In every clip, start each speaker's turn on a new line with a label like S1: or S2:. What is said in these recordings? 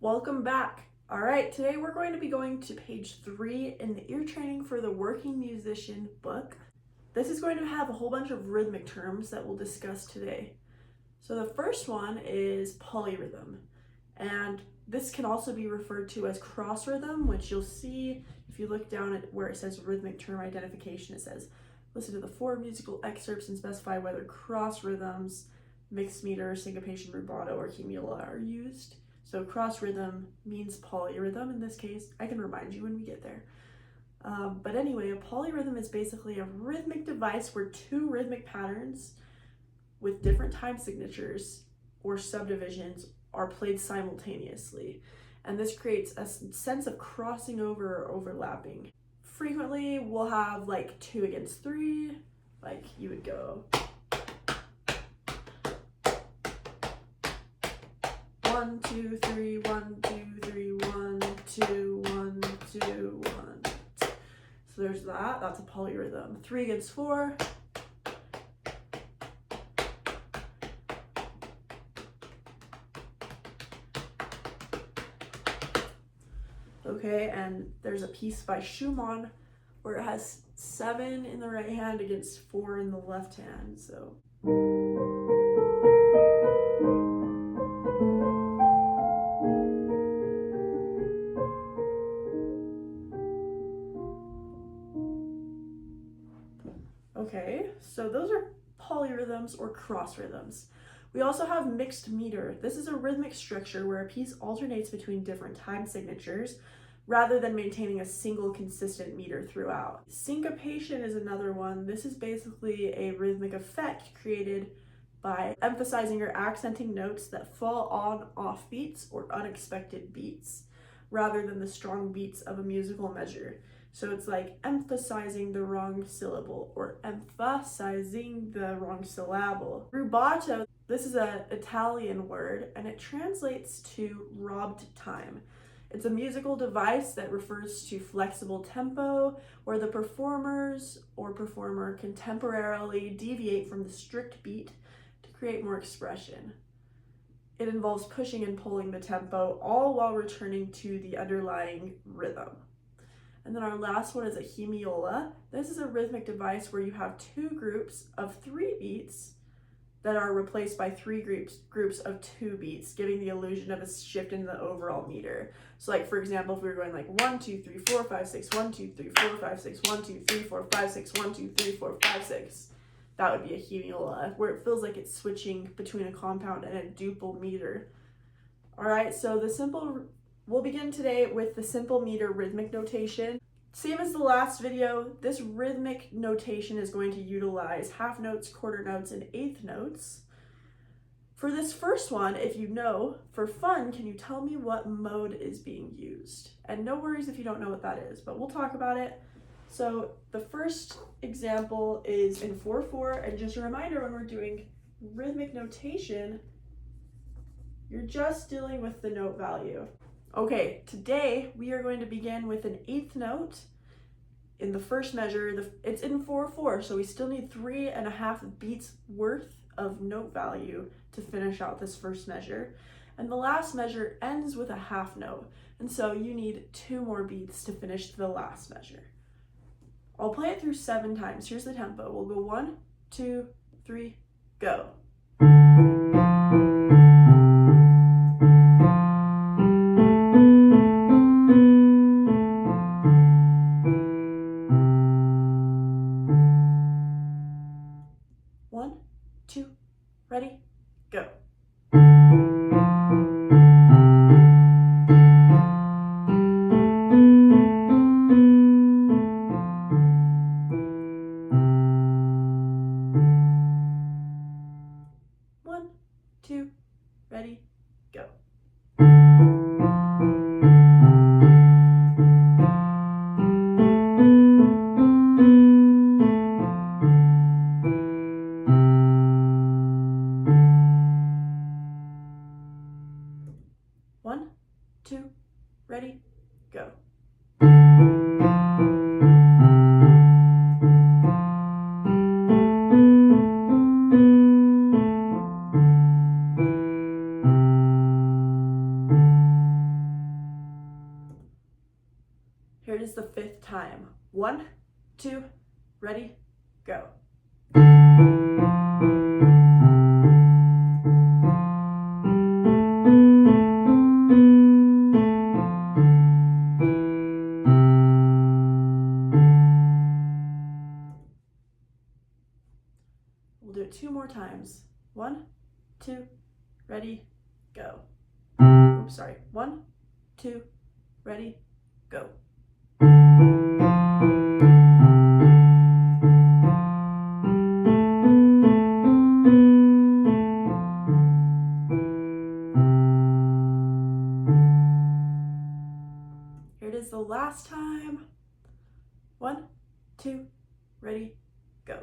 S1: Welcome back. All right, today we're going to be going to page 3 in the Ear Training for the Working Musician book. This is going to have a whole bunch of rhythmic terms that we'll discuss today. So the first one is polyrhythm, and this can also be referred to as cross rhythm, which you'll see if you look down at where it says rhythmic term identification. It says, listen to the 4 musical excerpts and specify whether cross rhythms, mixed meter, syncopation, rubato, or hemiola are used. So cross rhythm means polyrhythm in this case. I can remind you when we get there. But anyway, a polyrhythm is basically a rhythmic device where 2 rhythmic patterns with different time signatures or subdivisions are played simultaneously. And this creates a sense of crossing over or overlapping. Frequently, we'll have like 2 against 3, like you would go 1, 2, 3, 1, 2, 3, 1, 2, 1, 2, 1. So there's that. That's a polyrhythm. 3 against 4. Okay, and there's a piece by Schumann where it has 7 in the right hand against 4 in the left hand. So. Okay, so those are polyrhythms or cross rhythms. We also have mixed meter. This is a rhythmic structure where a piece alternates between different time signatures rather than maintaining a single consistent meter throughout. Syncopation is another one. This is basically a rhythmic effect created by emphasizing or accenting notes that fall on off beats or unexpected beats rather than the strong beats of a musical measure. So it's like emphasizing the wrong syllable or emphasizing the wrong syllable. Rubato, this is an Italian word and it translates to robbed time. It's a musical device that refers to flexible tempo where the performers or performer can temporarily deviate from the strict beat to create more expression. It involves pushing and pulling the tempo, all while returning to the underlying rhythm. And then our last one is a hemiola. This is a rhythmic device where you have 2 groups of 3 beats that are replaced by 3 groups of 2 beats, giving the illusion of a shift in the overall meter. So like, for example, if we were going like 1, 2, 3, 4, 5, 6, 1, 2, 3, 4, 5, 6, 1, 2, 3, 4, 5, 6, 1, 2, 3, 4, 5, 6. That would be a hemiola, where it feels like it's switching between a compound and a duple meter. All right, so we'll begin today with the simple meter rhythmic notation. Same as the last video, this rhythmic notation is going to utilize half notes, quarter notes, and eighth notes. For this first one, if you know, for fun, can you tell me what mode is being used? And no worries if you don't know what that is, but we'll talk about it. So the first example is in 4/4, and just a reminder, when we're doing rhythmic notation, you're just dealing with the note value. Okay, today we are going to begin with an eighth note in the first measure. It's in 4/4, so we still need 3.5 beats worth of note value to finish out this first measure. And the last measure ends with a half note, and so you need 2 more beats to finish the last measure. I'll play it through 7 times. Here's the tempo. We'll go 1, 2, 3, go. Ready? Go. 1, 2, ready, go. One, two, ready, go. it is the 5th time. 1, 2, ready, go. We'll do it 2 more times. 1, 2, ready, go. Oops, sorry. 1, 2, ready, go. Here it is the last time. 1, 2, ready, go.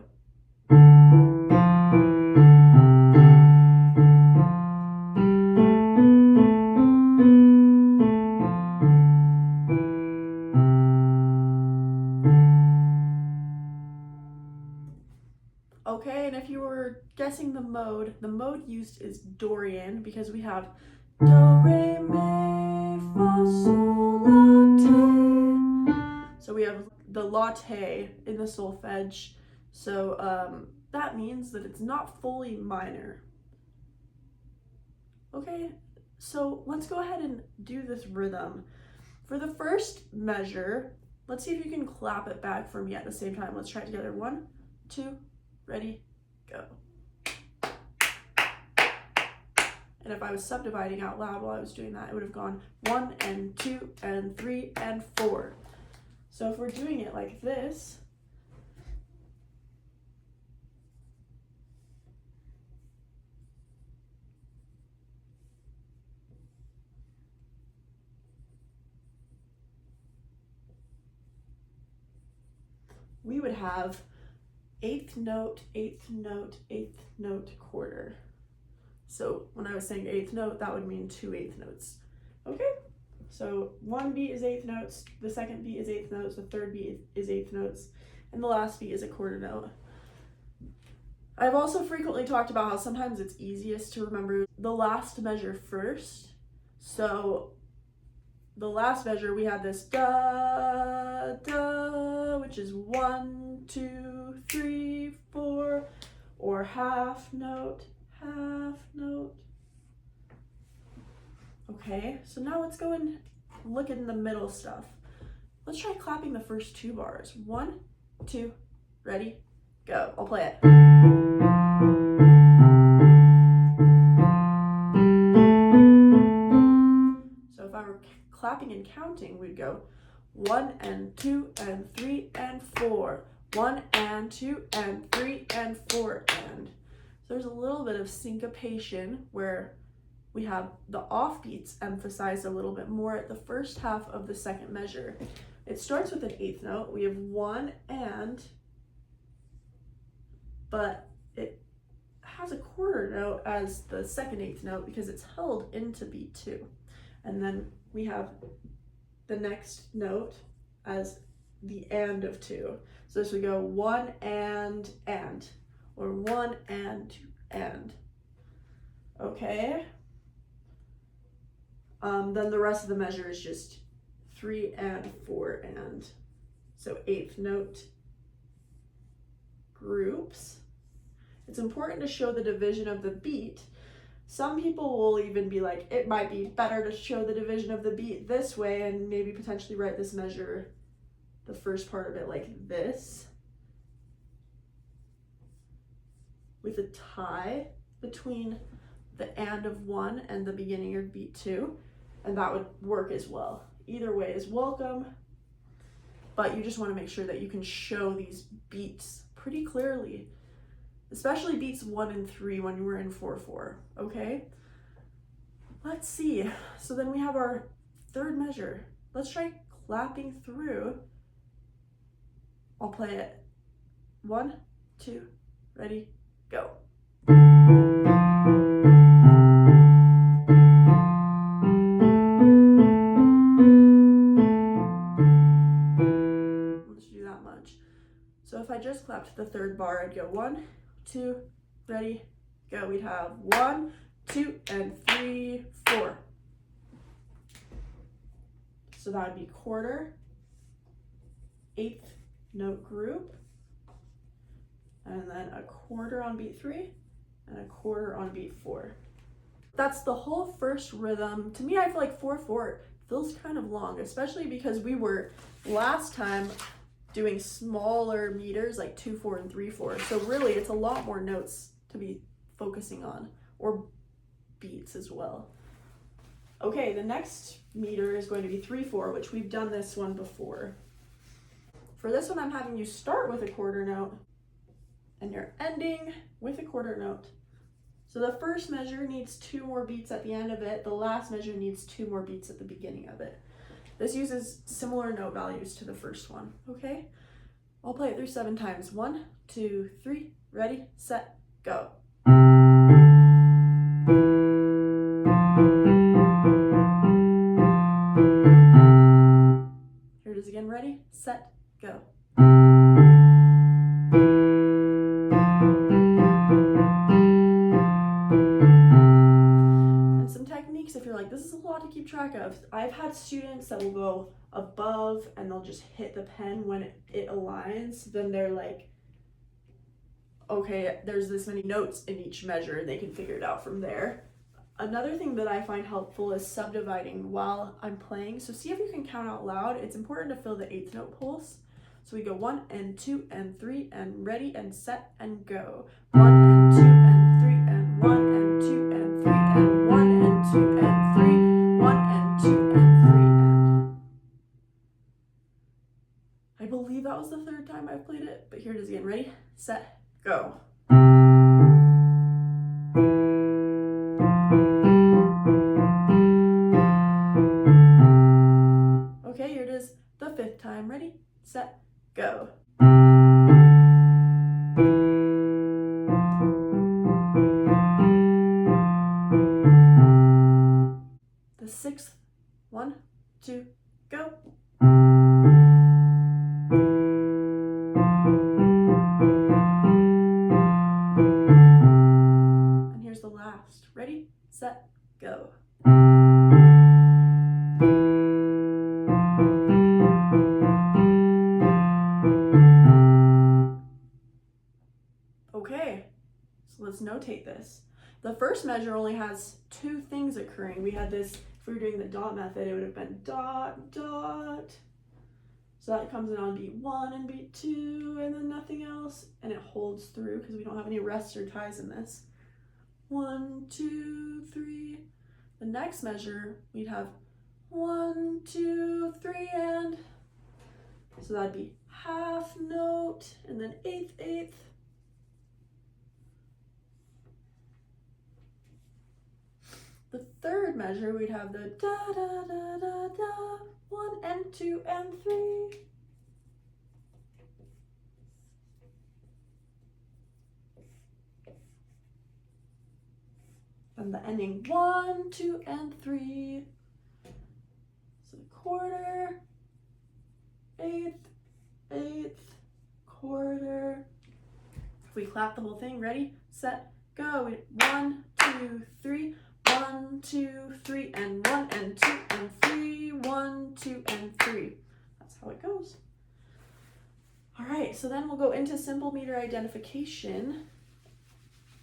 S1: Okay, and if you were guessing the mode used is Dorian because we have do, re, mi, fa, sol, la, te. So we have the latte in the solfege. So that means that it's not fully minor. Okay, so let's go ahead and do this rhythm. For the first measure, let's see if you can clap it back for me at the same time. Let's try it together. 1, 2, ready, go. And if I was subdividing out loud while I was doing that, it would have gone 1 and 2 and 3 and 4. So if we're doing it like this, we would have 8th note, 8th note, 8th note, quarter. So when I was saying 8th note, that would mean 2 8th notes. Okay, so one beat is 8th notes, the second beat is 8th notes, the third beat is 8th notes, and the last beat is a quarter note. I've also frequently talked about how sometimes it's easiest to remember the last measure first. So the last measure, we have this da, da, which is 1, 2, 3, 4, or half note, half note. Okay, so now let's go and look in the middle stuff. Let's try clapping the first 2 bars. 1, 2, ready, go. I'll play it. So if I were clapping and counting, we'd go 1 and 2 and 3 and 4. 1 and 2 and 3 and 4 and. So there's a little bit of syncopation where we have the offbeats emphasized a little bit more at the first half of the second measure. It starts with an 8th note. We have 1 and, but it has a quarter note as the second 8th note because it's held into beat 2. And then we have the next note as the and of 2. So this would go 1 and, or 1 and 2 and. Okay. Then the rest of the measure is just 3 and 4 and. So 8th note groups. It's important to show the division of the beat. Some people will even be like, it might be better to show the division of the beat this way and maybe potentially write this measure, the first part of it, like this, with a tie between the and of 1 and the beginning of beat 2, and that would work as well. Either way is welcome, but you just want to make sure that you can show these beats pretty clearly, especially beats 1 and 3 when we're in 4/4, okay? Let's see. So then we have our third measure. Let's try clapping through. I'll play it. 1, 2, ready, go. Let's do that much. So if I just clapped the third bar, I'd go 1, 2, ready, go. We'd have 1, 2, and 3, 4. So that would be quarter. eighth note group, and then a quarter on beat 3, and a quarter on beat 4. That's the whole first rhythm. To me, I feel like 4/4 feels kind of long, especially because we were last time doing smaller meters like 2/4 and 3/4. So really it's a lot more notes to be focusing on, or beats as well. Okay, the next meter is going to be 3/4, which we've done this one before. For this one, I'm having you start with a quarter note and you're ending with a quarter note. So the first measure needs 2 more beats at the end of it. The last measure needs 2 more beats at the beginning of it. This uses similar note values to the first one, okay? I'll play it through 7 times. 1, 2, 3, ready, set, go. Here it is again, ready, set, go. If you're like, this is a lot to keep track of, I've had students that will go above and they'll just hit the pen when it aligns. Then they're like, okay, there's this many notes in each measure, and they can figure it out from there. Another thing that I find helpful is subdividing while I'm playing. So see if you can count out loud. It's important to feel the 8th note pulse. So we go 1 and 2 and 3 and ready and set and go. 1 and 2 and 3 and 1 and 2 and 3 and 1 and 2 and 3, 1 and 2 and 3 and. I believe that was the 3rd time I've played it, but here it is again. Ready, set, go. Okay, here it is the 5th time. Ready, set, go. The 6th, 1, 2, go. And here's the last. Ready, set, go. Okay, so let's notate this. The first measure only has 2 things occurring. We had this, if we were doing the dot method, it would have been dot, dot. So that comes in on beat 1 and beat 2, and then nothing else. And it holds through because we don't have any rests or ties in this. 1, 2, 3. The next measure, we'd have 1, 2, 3, and. So that'd be half note, and then 8th, 8th. The third measure, we'd have the da da da da da, 1 and 2 and 3. And the ending 1, 2 and 3. So quarter, 8th, 8th, quarter. If we clap the whole thing, ready, set, go. 1, 2, 3. 1, 2, 3, and 1 and 2 and 3, 1, 2 and 3. That's how it goes. All right, so then we'll go into simple meter identification.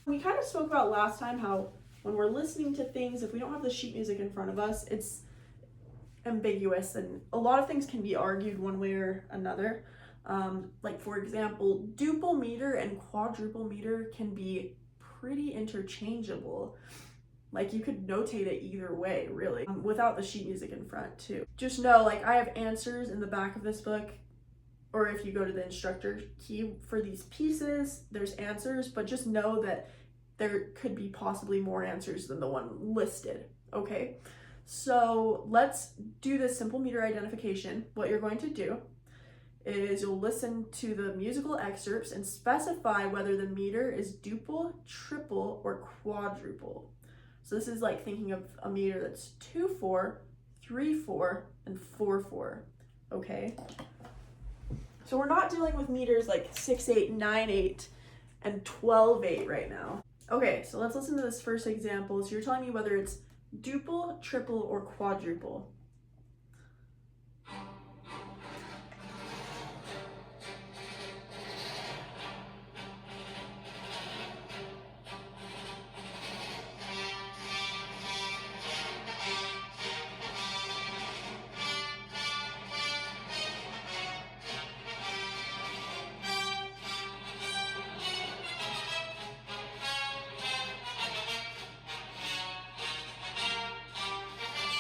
S1: We kind of spoke about last time how when we're listening to things, if we don't have the sheet music in front of us, it's ambiguous and a lot of things can be argued one way or another. Like for example, duple meter and quadruple meter can be pretty interchangeable. Like you could notate it either way, really, without the sheet music in front too. Just know, like I have answers in the back of this book, or if you go to the instructor key for these pieces, there's answers, but just know that there could be possibly more answers than the one listed, okay? So let's do this simple meter identification. What you're going to do is you'll listen to the musical excerpts and specify whether the meter is duple, triple, or quadruple. So this is like thinking of a meter that's 2/4, 3/4, and 4/4, okay? So we're not dealing with meters like 6/8, 9/8, and 12/8 right now. Okay, so let's listen to this first example. So you're telling me whether it's duple, triple, or quadruple.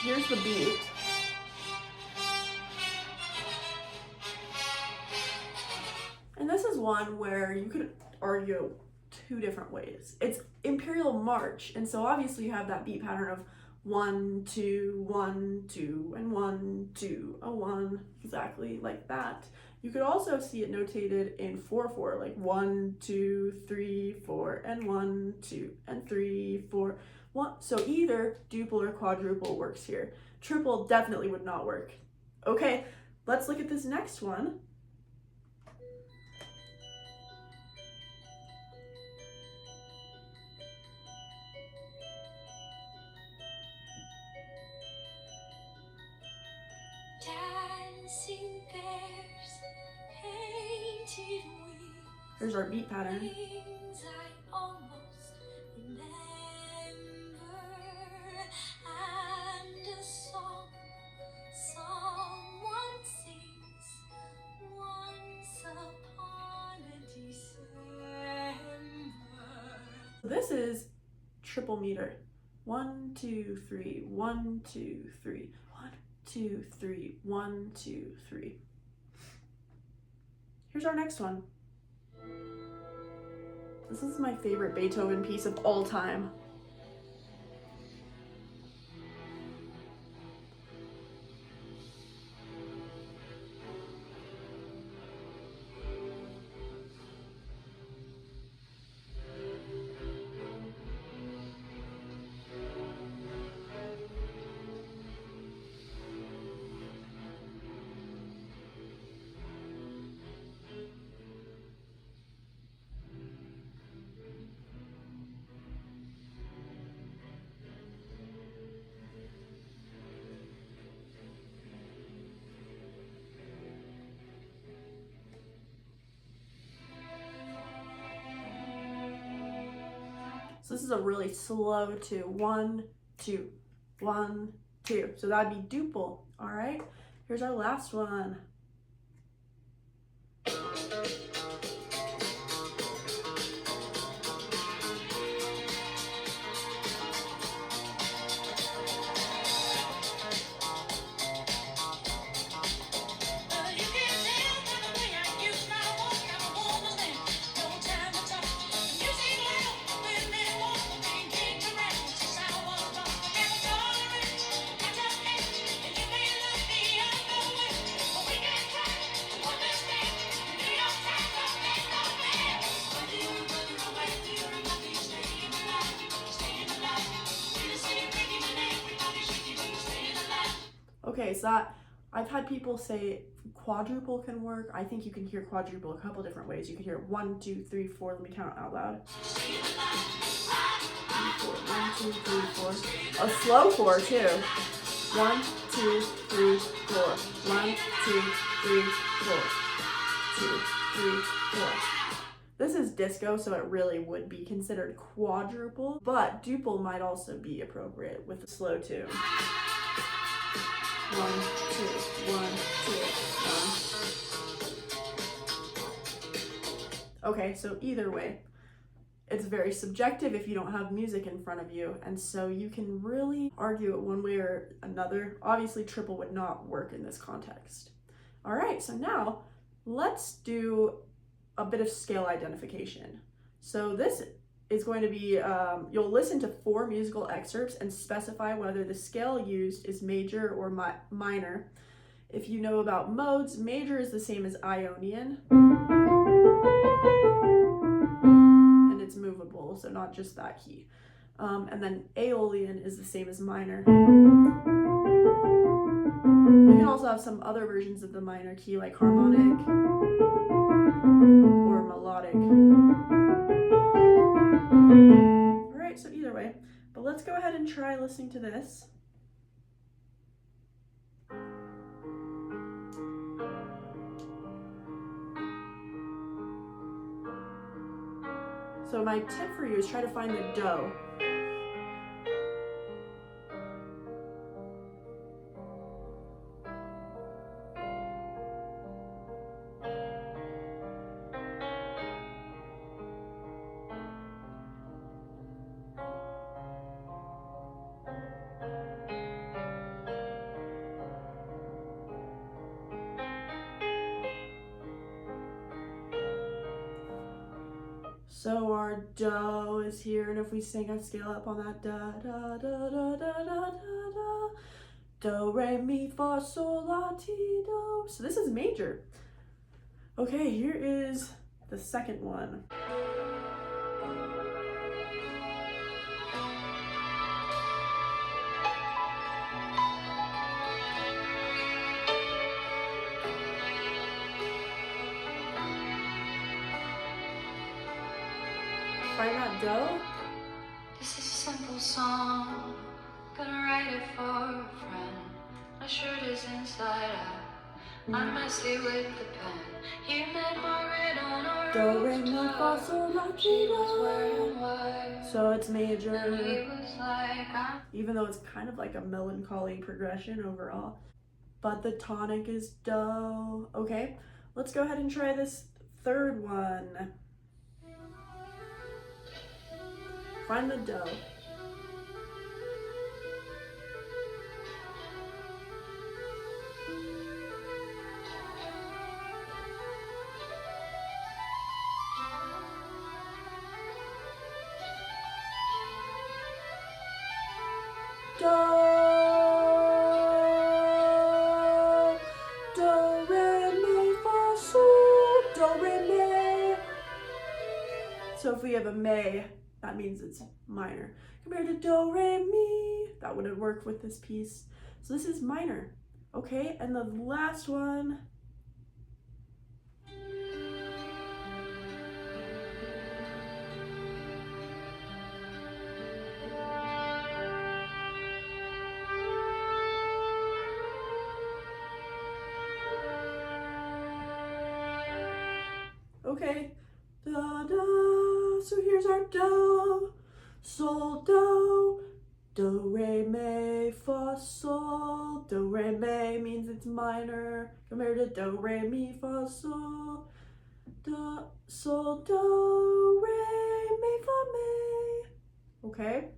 S1: here's the beat. And this is one where you could argue two different ways. It's Imperial March, and so obviously you have that beat pattern of 1, 2, 1, 2, and 1, 2, a 1, exactly like that. You could also see it notated in 4/4, like 1, 2, 3, 4, and 1, 2, and 3, 4, 1. So either duple or quadruple works here. Triple definitely would not work. Okay, let's look at this next one. Here's our beat pattern. This is triple meter. 1, 2, 3, 1, 2, 3, 1, 2, 3, 1, 2, 3. Here's our next one. This is my favorite Beethoven piece of all time. So this is a really slow 2. 1, 2, 1, 2. So that'd be duple. All right. Here's our last one. Okay, so that I've had people say quadruple can work. I think you can hear quadruple a couple different ways. You can hear 1, 2, 3, 4. Let me count out loud. 3, 4, 1, 2, 3, 4. A slow 4 too. 1, 2, 3, 4. 1, 2, 3, 4. 2, 3, 4. This is disco, so it really would be considered quadruple, but duple might also be appropriate with the slow 2. 1, 2, 1, 2, 1. Okay, so either way, it's very subjective if you don't have music in front of you, and so you can really argue it one way or another. Obviously, triple would not work in this context. All right, so now let's do a bit of scale identification. So this is going to be, you'll listen to 4 musical excerpts and specify whether the scale used is major or minor. If you know about modes, major is the same as Ionian, and it's movable, so not just that key. And then Aeolian is the same as minor. You can also have some other versions of the minor key, like harmonic or melodic. Alright, so either way, but let's go ahead and try listening to this. So my tip for you is try to find the do. So our do is here, and if we sing a scale up on that da da da da da da da da, do re mi fa sol la ti do. So this is major. Okay, here is the second one. Find that do.
S2: This is a simple song, gonna write it for a friend. My shirt is inside out, I'm messy with the pen. He met Margaret on a
S1: Do re mi fa sol la ti
S2: She was
S1: do.
S2: wearing white,
S1: So it's major,
S2: and he was like,
S1: even though it's kind of like a melancholy progression overall. But the tonic is do. Okay, let's go ahead and try this third one. Find the do. Do, do, re, mi, fa, sol, do, re, mi. So if we have a me, that means it's minor. Compared to do, re, mi, that wouldn't work with this piece. So this is minor. Okay, and the last one. Okay, da da. So here's our do, sol, do, re, mi, fa, sol. Do, re, mi means it's minor. Compared to do, re, mi, fa, sol. Do, sol, do, re, mi, fa, mi. Okay,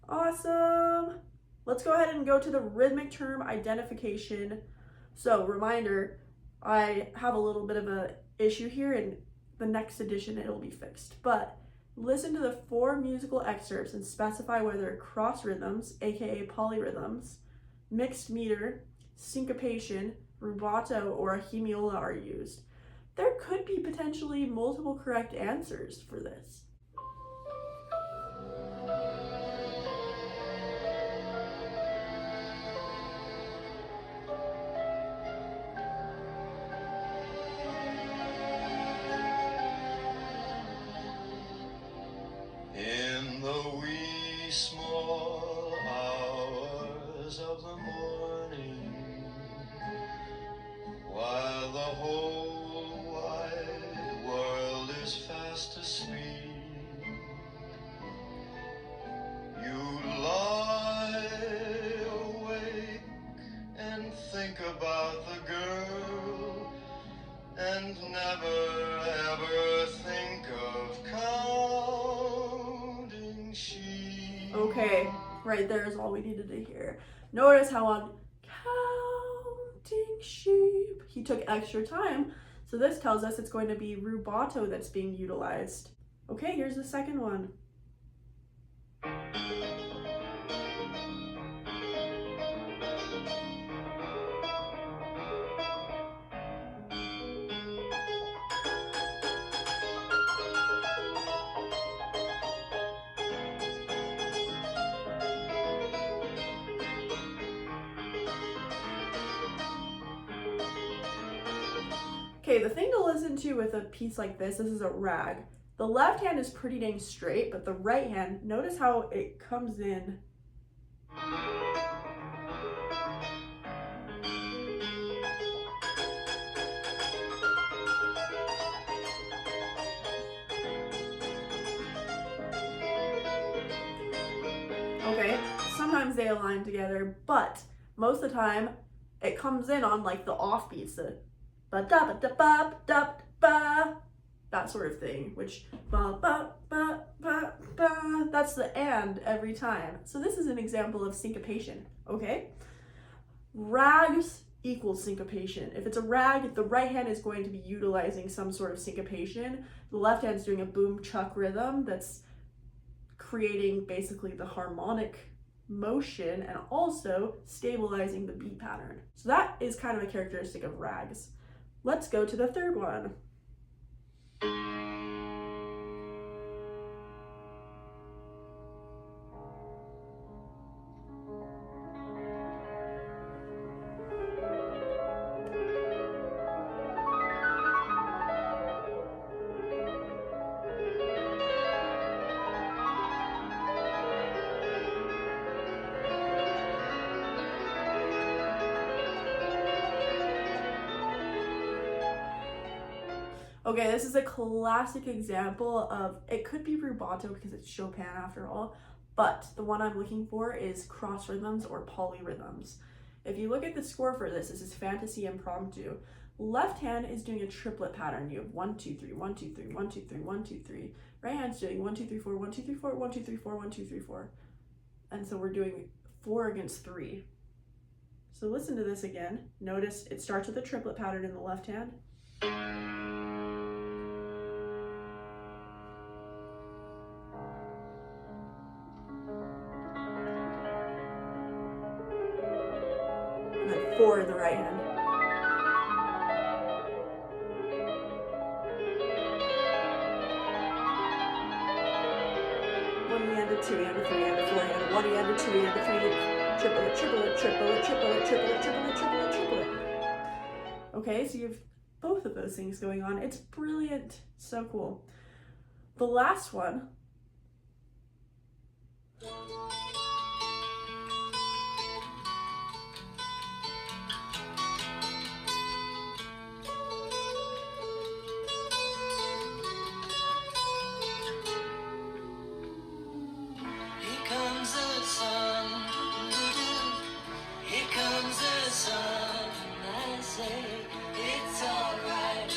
S1: awesome. Let's go ahead and go to the rhythmic term identification. So reminder, I have a little bit of a issue here, in the next edition it'll be fixed, but listen to the 4 musical excerpts and specify whether cross rhythms, aka polyrhythms, mixed meter, syncopation, rubato, or a hemiola are used. There could be potentially multiple correct answers for this.
S3: In the wee small hours of the morning, while the whole wide world is fast asleep, you lie awake and think about the girl, and never ever think of counting sheep.
S1: Okay, right there is all we needed to hear. Notice how on counting sheep, he took extra time. So this tells us it's going to be rubato that's being utilized. Okay, here's the second one. Okay, the thing to listen to with a piece like this is a rag. The left hand is pretty dang straight, but the right hand, notice how it comes in. Okay, sometimes they align together, but most of the time it comes in on like the offbeats, the ba da ba da ba da ba, that sort of thing, which ba ba ba ba ba, that's the and every time. So this is an example of syncopation. Okay, rags equals syncopation. If it's a rag, the right hand is going to be utilizing some sort of syncopation. The left hand is doing a boom chuck rhythm that's creating basically the harmonic motion and also stabilizing the beat pattern. So that is kind of a characteristic of rags. Let's go to the third one. Okay, this is a classic example of, it could be rubato because it's Chopin after all, but the one I'm looking for is cross rhythms or polyrhythms. If you look at the score for this, this is Fantasy Impromptu. Left hand is doing a triplet pattern. You have 1, 2, 3, 1, 2, 3, 1, 2, 3, 1, 2, 3. Right hand's doing 1, 2, 3, 4, 1, 2, 3, 4, 1, 2, 3, 4, 1, 2, 3, 4. And so we're doing 4 against 3. So listen to this again. Notice it starts with a triplet pattern in the left hand. And then 4 in the right hand. One hand to 2 hand to 3 hand to 4 hand to 1 hand to 2 hand to 3, triplet, triplet, triplet, triplet, triplet, triplet, triplet, triplet. Okay, so you have both of those things going on. It's brilliant. So cool. The last one.
S2: Here comes the sun, here comes the sun, and I say it's alright.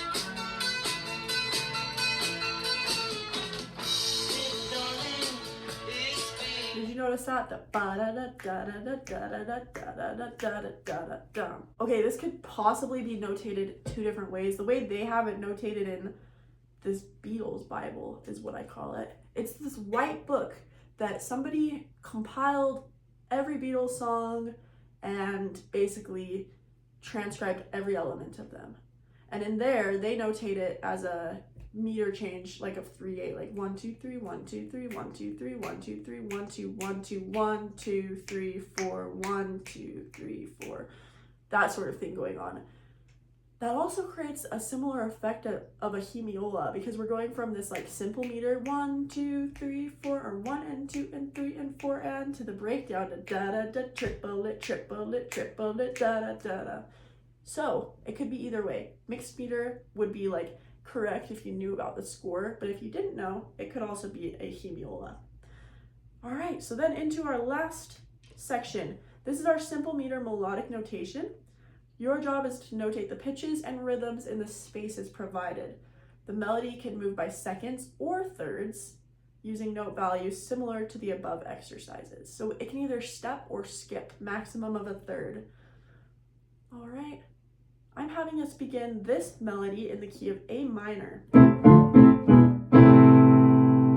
S1: Did you notice that? The ba da da da da da da da da da da da da da. Okay, this could possibly be notated 2 different ways. The way they have it notated in this Beatles Bible is what I call it. It's this white book that somebody compiled every Beatles song and basically transcribed every element of them. And in there, they notate it as a meter change, like of 3/8, like 1 2 3 1 2 3 1 2 3 1 2 3 1 2 1 2 1 2 3 4 1 2 3 4, that sort of thing going on. That also creates a similar effect of a hemiola, because we're going from this like simple meter 1 2 3 4 or 1 and 2 and 3 and 4 and to the breakdown to da da da triplet triplet triplet da da da da. So it could be either way. Mixed meter would be like correct if you knew about the score, but if you didn't know, it could also be a hemiola. All right, so then into our last section. This is our simple meter melodic notation. Your job is to notate the pitches and rhythms in the spaces provided. The melody can move by seconds or thirds using note values similar to the above exercises. So it can either step or skip, maximum of a third. All right, I'm having us begin this melody in the key of A minor.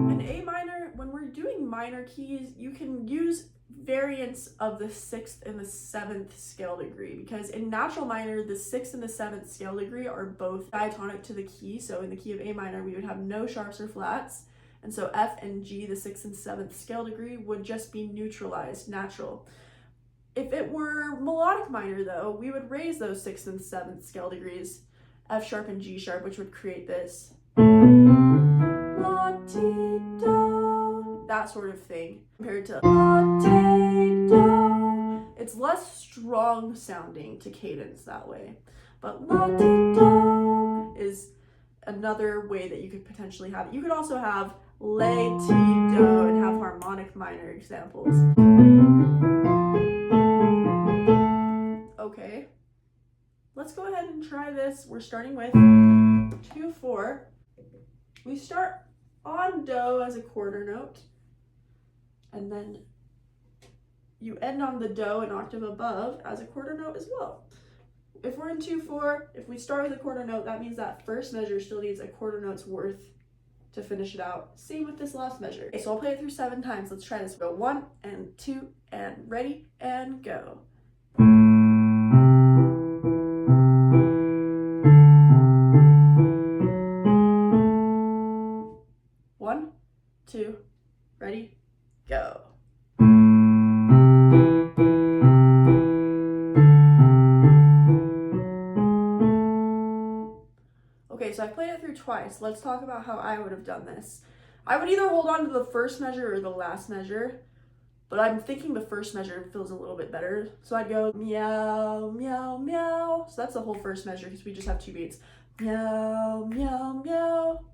S1: And A minor, when we're doing minor keys, you can use variants of the 6th and the 7th scale degree, because in natural minor, the 6th and the 7th scale degree are both diatonic to the key. So in the key of A minor, we would have no sharps or flats. And so F and G, the 6th and 7th scale degree, would just be neutralized, natural. If it were melodic minor, though, we would raise those 6th and 7th scale degrees, F sharp and G sharp, which would create this. La, ti, do, that sort of thing, compared to la, ti, do. It's less strong sounding to cadence that way. But la, ti, do is another way that you could potentially have it. You could also have lay, ti, do, and have harmonic minor examples. Okay, let's go ahead and try this. We're starting with 2/4. We start on do as a quarter note, and then you end on the do an octave above as a quarter note as well. If we're in 2/4, if we start with a quarter note, that means that first measure still needs a quarter note's worth to finish it out. Same with this last measure. Okay, so I'll play it through 7 times. Let's try this. Go 1 and 2 and ready and go. 1, 2, ready, go. Okay, so I played it through twice. Let's talk about how I would have done this. I would either hold on to the first measure or the last measure, but I'm thinking the first measure feels a little bit better. So I'd go meow, meow, meow. So that's the whole first measure because we just have 2 beats. Meow, meow, meow.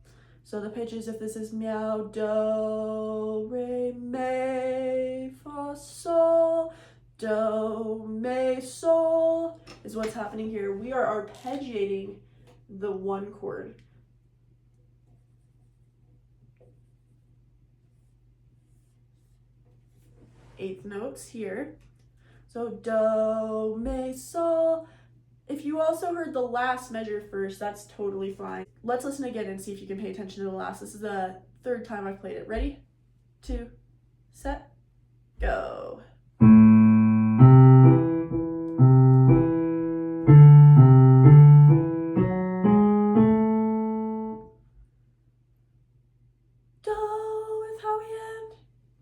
S1: So the pitches, if this is meow, do, re, mi, fa, sol, do, mi, sol, is what's happening here. We are arpeggiating the 1 chord. Eighth notes here. So do, mi, sol. If you also heard the last measure first, that's totally fine. Let's listen again and see if you can pay attention to the last. This is the 3rd time I've played it. Ready? 2, set, go. Do is how we end.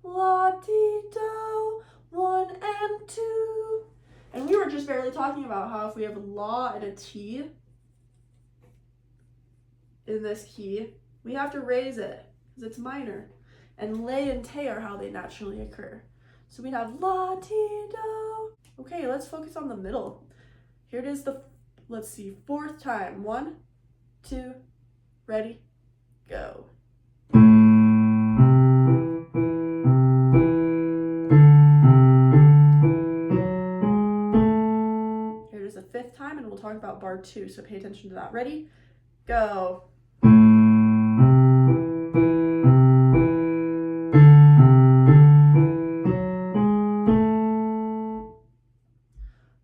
S1: La, ti, do, 1 and 2. And we were just barely talking about how if we have a la and a ti in this key, we have to raise it because it's minor. And lay and te are how they naturally occur. So we'd have la, ti, do. Okay, let's focus on the middle. Here it is let's see, 4th time. 1, 2, ready, go. The 5th time, and we'll talk about bar 2, so pay attention to that. Ready, go.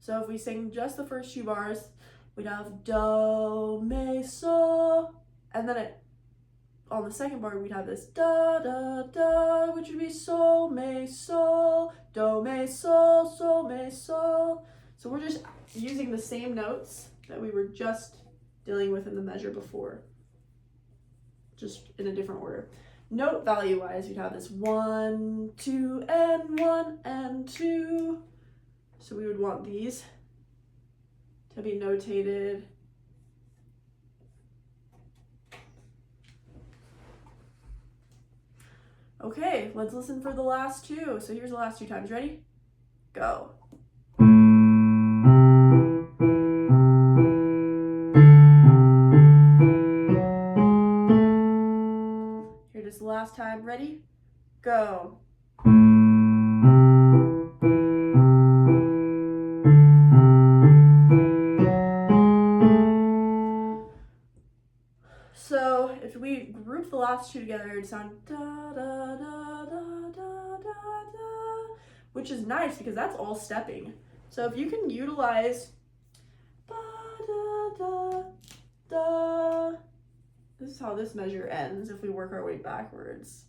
S1: So if we sing just the first 2 bars, we'd have do, mi, sol, and then on the 2nd bar we'd have this da, da, da, which would be sol, mi, sol, do, mi, sol, sol, mi, sol. So we're just using the same notes that we were just dealing with in the measure before, just in a different order. Note value wise, you'd have this 1, 2, and 1 and 2. So we would want these to be notated. Okay, let's listen for the last 2. So here's the last 2 times. Ready? Go. Here it is the last time. Ready? Go. So if we group the last 2 together, it'd sound da da da da da da da, which is nice because that's all stepping. So if you can utilize ba da da da, this is how this measure ends if we work our way backwards.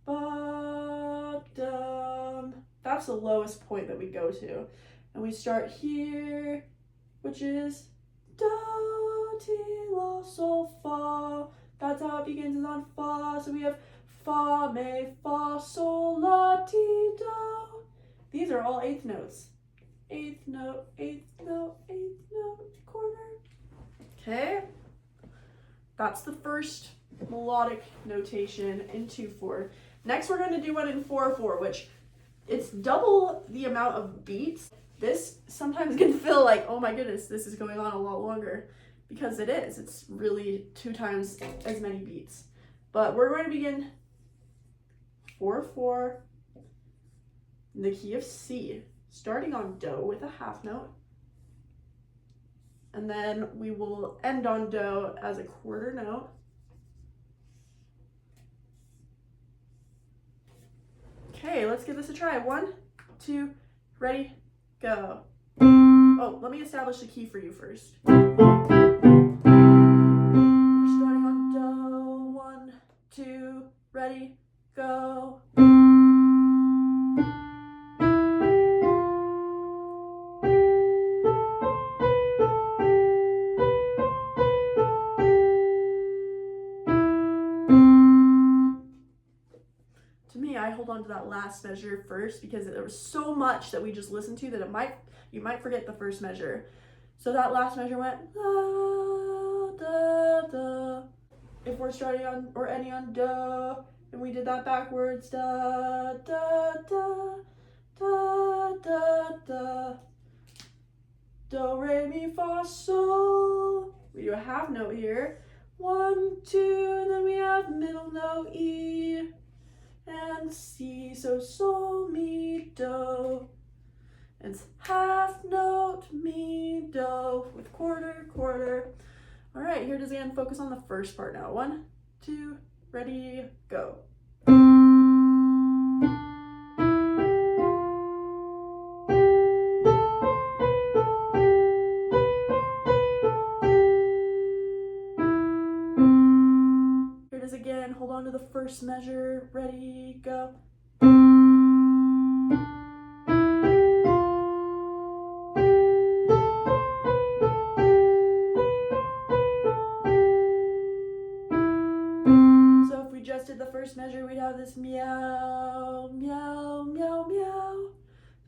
S1: Ba dum. That's the lowest point that we go to, and we start here, which is do, ti, la, sol, fa. That's how it begins, is on fa. So we have fa, mi, fa, sol, la, ti, do. These are all 8th notes. 8th note, 8th note, 8th note, quarter. Okay, that's the first melodic notation in 2/4. Next, we're going to do one in 4/4, which it's double the amount of beats. This sometimes can feel like, oh my goodness, this is going on a lot longer, because it is. It's really 2 times as many beats. But we're going to begin 4/4 in the key of C, starting on do with a half note. And then we will end on do as a quarter note. Okay, let's give this a try. 1, 2, ready, go. Oh, let me establish the key for you first. We're starting on do. 1, 2, ready, go. To me, I hold on to that last measure first because there was so much that we just listened to that you might forget the first measure. So that last measure went la, da, da. If we're starting on or ending on do, and we did that backwards, da, da, da, da, da, da. Do, re, mi, fa, sol. We do a half note here. 1, 2, and then we have middle note E and C. So sol, mi, do. And it's half note, mi, do with quarter, quarter. All right, here it is again. Focus on the first part now. 1, 2, ready, go. Here it is again. Hold on to the first measure. Ready, go. So if we just did the first measure, we'd have this meow, meow, meow, meow.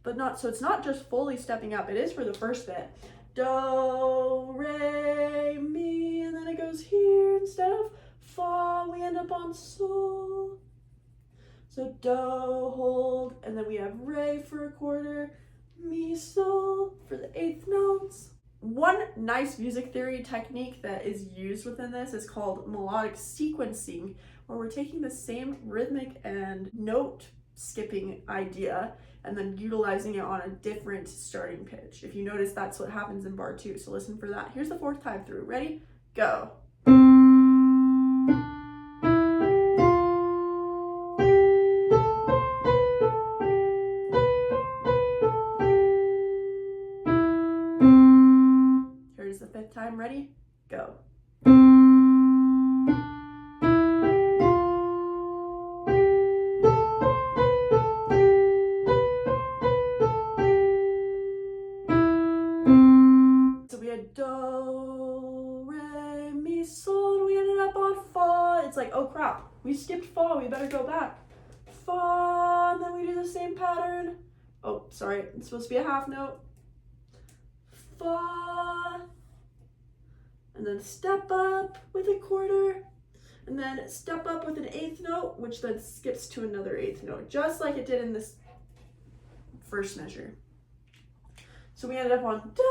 S1: But not, so it's not just fully stepping up. It is for the first bit. Do, re, mi, and then it goes here instead of fa, we end up on sol. So do, hold, and then we have re for a quarter, mi, sol for the 8th notes. One nice music theory technique that is used within this is called melodic sequencing, where we're taking the same rhythmic and note skipping idea and then utilizing it on a different starting pitch. If you notice, that's what happens in bar 2. So listen for that. Here's the 4th time through. Ready? Go. Here's the 5th time. Ready? Go. Do, re, mi, sol, and we ended up on fa. It's like, oh crap, we skipped fa, we better go back. Fa, and then we do the same pattern. Oh, sorry, it's supposed to be a half note. Fa, and then step up with a quarter, and then step up with an 8th note, which then skips to another 8th note, just like it did in this first measure. So we ended up on do,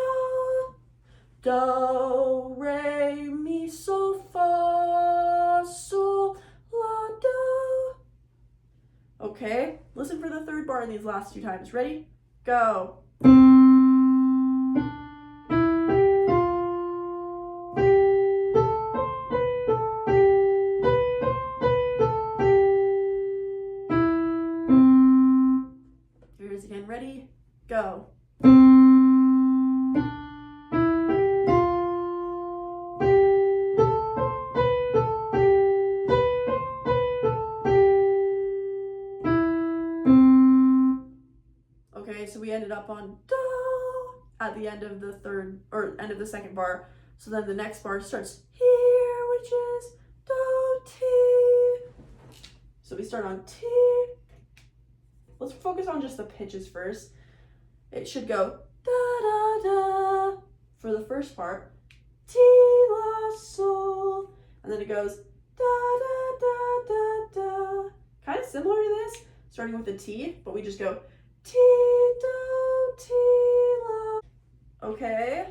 S1: do, re, mi, sol, fa, sol, la, do. Okay, listen for the 3rd bar in these last 2 times. Ready? Go. Here it is again. Ready? Go. Okay, so we ended up on do at the end of the 3rd or end of the 2nd bar. So then the next bar starts here, which is do, ti. So we start on ti. Let's focus on just the pitches first. It should go da da da for the first part, ti, la, sol, and then it goes da da da da da. Kind of similar to this, starting with a T, but we just go ti, do, ti, la. Okay,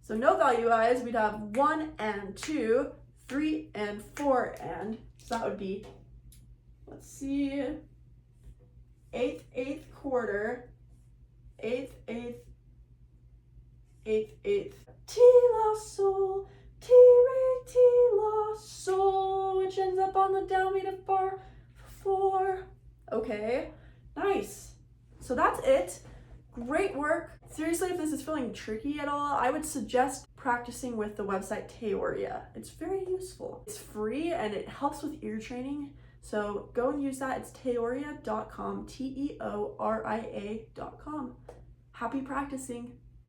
S1: so note value wise, we'd have 1 and 2, 3 and 4 and. So that would be, let's see, 8th, 8th quarter, 8th, 8th, 8th, 8th. Ti, la, sol, ti, re, ti, la, sol, which ends up on the downbeat of bar 4. Okay, nice. So that's it. Great work. Seriously, if this is feeling tricky at all, I would suggest practicing with the website Teoria. It's very useful. It's free and it helps with ear training. So go and use that. It's teoria.com, Teoria.com. Happy practicing.